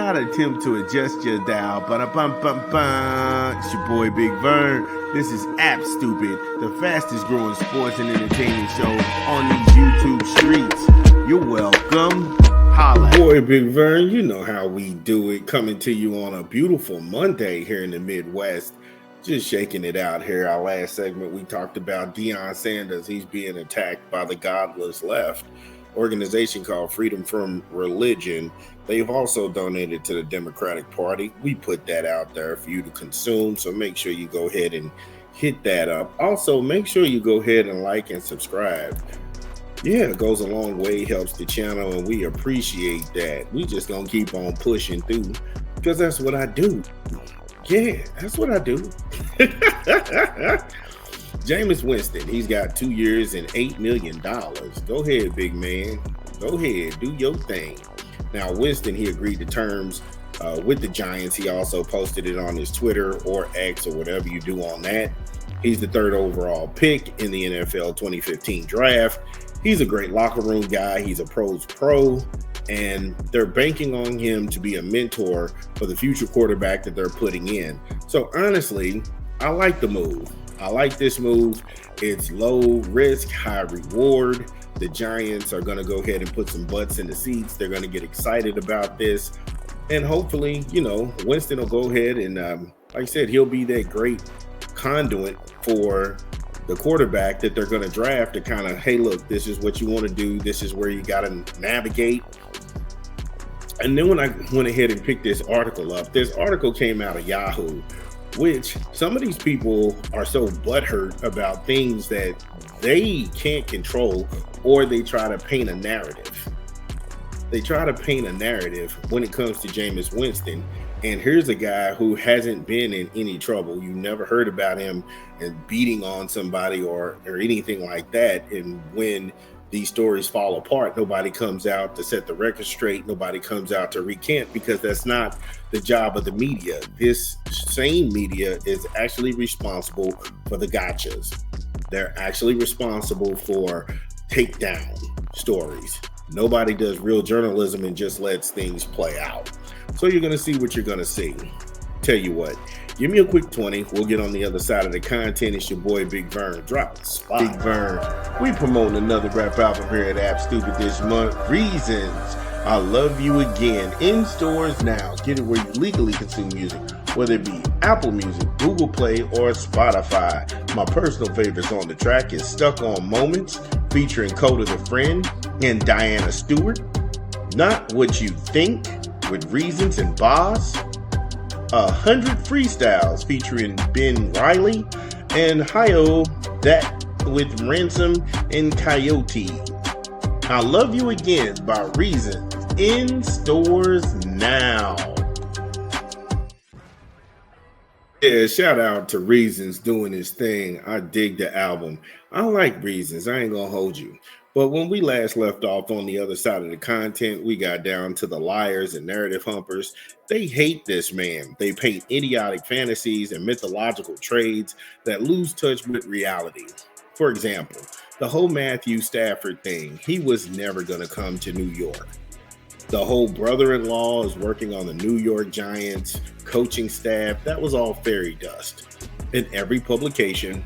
not attempt to adjust your dial. Ba-da-bum-bum-bum. It's your boy Big Vern. This is App Stupid, the fastest growing sports and entertainment show on these YouTube streets. You're welcome. Holla. Boy Big Vern, you know how we do it. Coming to you on a beautiful Monday here in the Midwest. Just shaking it out here. Our last segment, we talked about Deion Sanders. He's being attacked by the godless left organization called Freedom from Religion. They've also donated to the Democratic Party. We put that out there for you to consume, so make sure you go ahead and hit that up. Also, make sure you go ahead and like and subscribe. Yeah, it goes a long way, helps the channel, and we appreciate that. We just gonna keep on pushing through because that's what I do. Yeah, that's what I do. Jameis Winston, he's got 2 years and $8 million. Go ahead, big man. Go ahead, do your thing. Now, Winston, he agreed to terms with the Giants. He also posted it on his Twitter or X or whatever you do on that. He's the third overall pick in the NFL 2015 draft. He's a great locker room guy. He's a pro's pro, and they're banking on him to be a mentor for the future quarterback that they're putting in. So honestly, I like the move. I like this move. It's low risk, high reward. The Giants are going to go ahead and put some butts in the seats. They're going to get excited about this. And hopefully, Winston will go ahead and, like I said, he'll be that great conduit for the quarterback that they're going to draft to kind of, hey, look, this is what you want to do. This is where you got to navigate. And then when I went ahead and picked this article up, this article came out of Yahoo, which some of these people are so butthurt about things that they can't control, or they try to paint a narrative. They try to paint a narrative when it comes to Jameis Winston. And here's a guy who hasn't been in any trouble. You never heard about him and beating on somebody or anything like that. And when these stories fall apart, nobody comes out to set the record straight. Nobody comes out to recant, because that's not the job of the media. This same media is actually responsible for the gotchas. They're actually responsible for takedown stories. Nobody does real journalism and just lets things play out. So you're going to see what you're going to see. Tell you what, give me a quick 20. We'll get on the other side of the content. It's your boy Big Vern. Drop the spot. Big Vern. We promoting another rap album here at App Stupid this month. Reasons. I Love You Again. In stores now. Get it where you legally consume music, whether it be Apple Music, Google Play, or Spotify. My personal favorites on the track is Stuck on Moments, featuring Coda the Friend and Diana Stewart. Not What You Think, with Reasons and Boss. 100 Freestyles, featuring Ben Riley. And Hio, that with Ransom and Coyote. I Love You Again by Reasons. In stores now. Yeah, shout out to Reasons doing his thing. I dig the album. I like Reasons. I ain't gonna hold you. But when we last left off on the other side of the content, we got down to the liars and narrative humpers. They hate this man. They paint idiotic fantasies and mythological trades that lose touch with reality. For example, the whole Matthew Stafford thing. He was never going to come to New York. The whole brother-in-law is working on the New York Giants coaching staff. That was all fairy dust. And every publication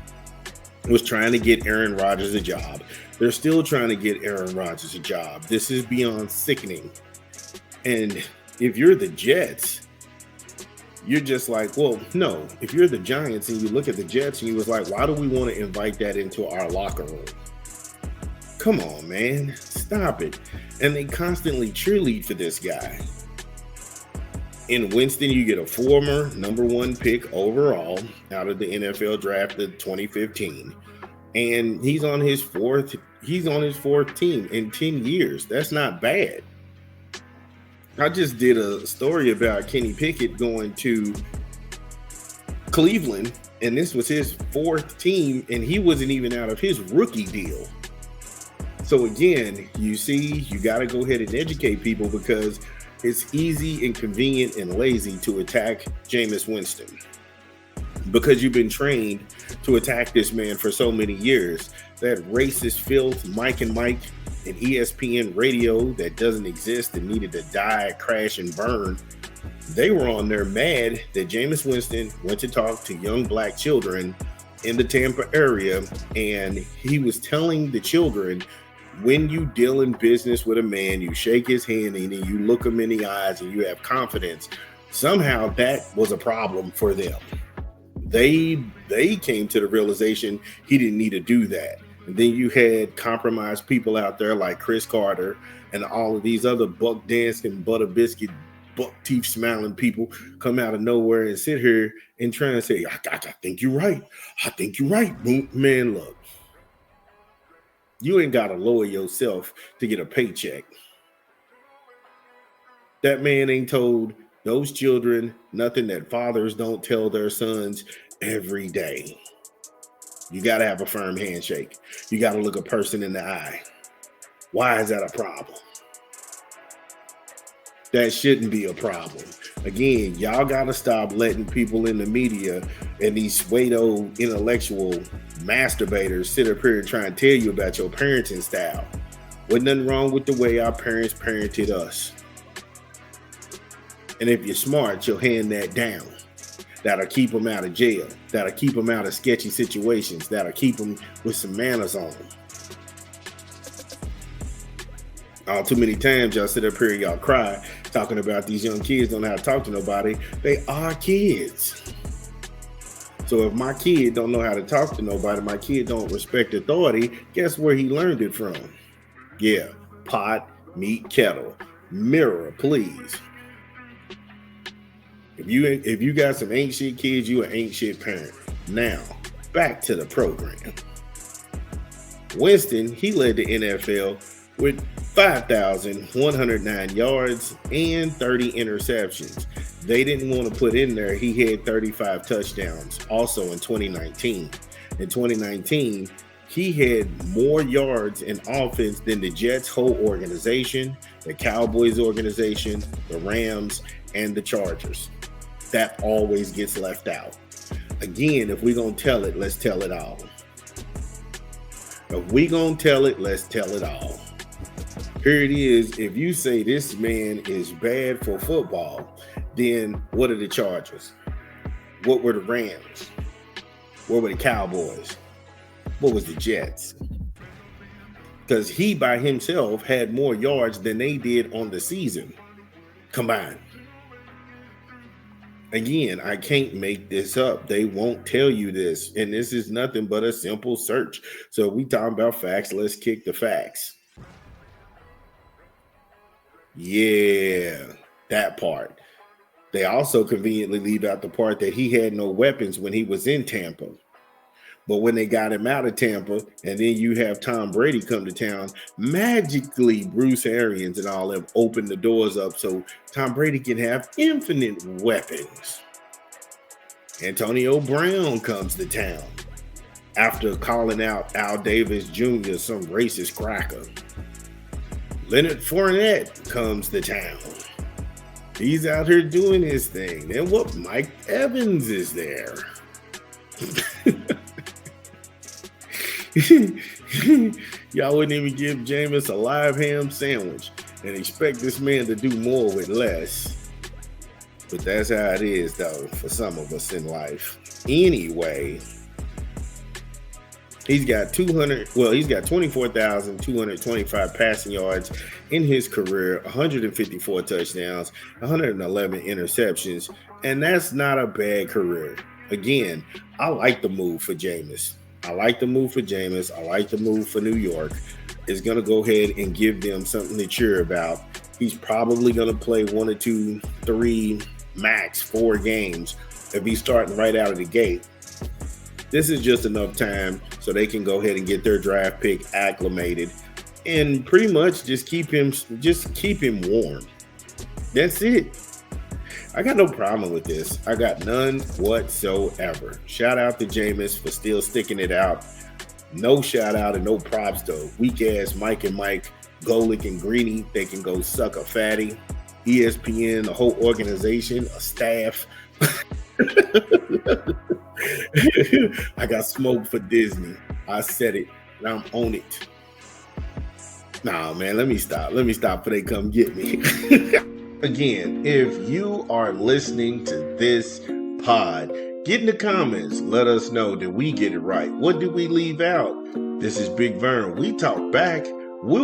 was trying to get Aaron Rodgers a job. They're still trying to get Aaron Rodgers a job. This is beyond sickening. And if you're the Jets, you're just like, well, no. If you're the Giants and you look at the Jets and you was like, why do we want to invite that into our locker room? Come on, man. Stop it. And they constantly cheerlead for this guy. In Winston, you get a former number one pick overall out of the NFL draft of 2015. And he's on his fourth team in 10 years. That's not bad. I just did a story about Kenny Pickett going to Cleveland, and this was his fourth team, and he wasn't even out of his rookie deal. So again, you see, you got to go ahead and educate people, because it's easy and convenient and lazy to attack Jameis Winston, because you've been trained to attack this man for so many years. That racist filth, Mike and Mike, and ESPN radio that doesn't exist and needed to die, crash, and burn. They were on there mad that Jameis Winston went to talk to young black children in the Tampa area, and he was telling the children, when you deal in business with a man, you shake his hand and you look him in the eyes and you have confidence. Somehow that was a problem for them. They came to the realization he didn't need to do that. And then you had compromised people out there like Chris Carter and all of these other buck dancing, butter biscuit, buck teeth smiling people come out of nowhere and sit here and try and say, I think you're right. I think you're right. Man, look, you ain't got to lower yourself to get a paycheck. That man ain't told those children nothing that fathers don't tell their sons every day. You got to have a firm handshake. You got to look a person in the eye. Why is that a problem? That shouldn't be a problem. Again, y'all got to stop letting people in the media and these pseudo intellectual masturbators sit up here and try and tell you about your parenting style. Wasn't nothing wrong with the way our parents parented us. And if you're smart, you'll hand that down. That'll keep them out of jail. That'll keep them out of sketchy situations. That'll keep them with some manners on them. All too many times y'all sit up here and y'all cry talking about these young kids don't know how to talk to nobody. They are kids. So if my kid don't know how to talk to nobody, my kid don't respect authority, guess where he learned it from? Yeah, pot, meat, kettle. Mirror, please. If you got some ain't shit kids, you an ain't shit parent. Now, back to the program. Winston, he led the NFL with 5,109 yards and 30 interceptions. They didn't want to put in there he had 35 touchdowns also in 2019. In 2019, he had more yards in offense than the Jets' whole organization, the Cowboys organization, the Rams, and the Chargers. That always gets left out. Again, if we're going to tell it, let's tell it all. If we're going to tell it, let's tell it all. Here it is. If you say this man is bad for football, then what are the Chargers? What were the Rams? What were the Cowboys? What was the Jets? Because he by himself had more yards than they did on the season combined. Again, I can't make this up. They won't tell you this. And this is nothing but a simple search. So we talking about facts. Let's kick the facts. Yeah, that part. They also conveniently leave out the part that he had no weapons when he was in Tampa. But when they got him out of Tampa, and then you have Tom Brady come to town, magically Bruce Arians and all them open the doors up so Tom Brady can have infinite weapons. Antonio Brown comes to town after calling out Al Davis Jr., some racist cracker. Leonard Fournette comes to town. He's out here doing his thing. Then what? Mike Evans is there. Y'all wouldn't even give Jameis a live ham sandwich and expect this man to do more with less. But that's how it is, though, for some of us in life. Anyway, he's got 24,225 passing yards in his career, 154 touchdowns, 111 interceptions, and that's not a bad career. Again, I like the move for Jameis. I like the move for New York. It's going to go ahead and give them something to cheer about. He's probably going to play 1 or 2, 3, max 4 games if he's starting right out of the gate. This is just enough time so they can go ahead and get their draft pick acclimated and pretty much just keep him warm. That's it. I got no problem with this. I got none whatsoever. Shout out to Jameis for still sticking it out. No shout out and no props to weak ass Mike and Mike, Golick and Greeny. They can go suck a fatty. ESPN, the whole organization, a staff. I got smoke for Disney. I said it. And I'm on it. Nah, man, let me stop before they come get me. Again, if you are listening to this pod, get in the comments. Let us know that we get it right. What did we leave out? This is Big Vern. We talk back.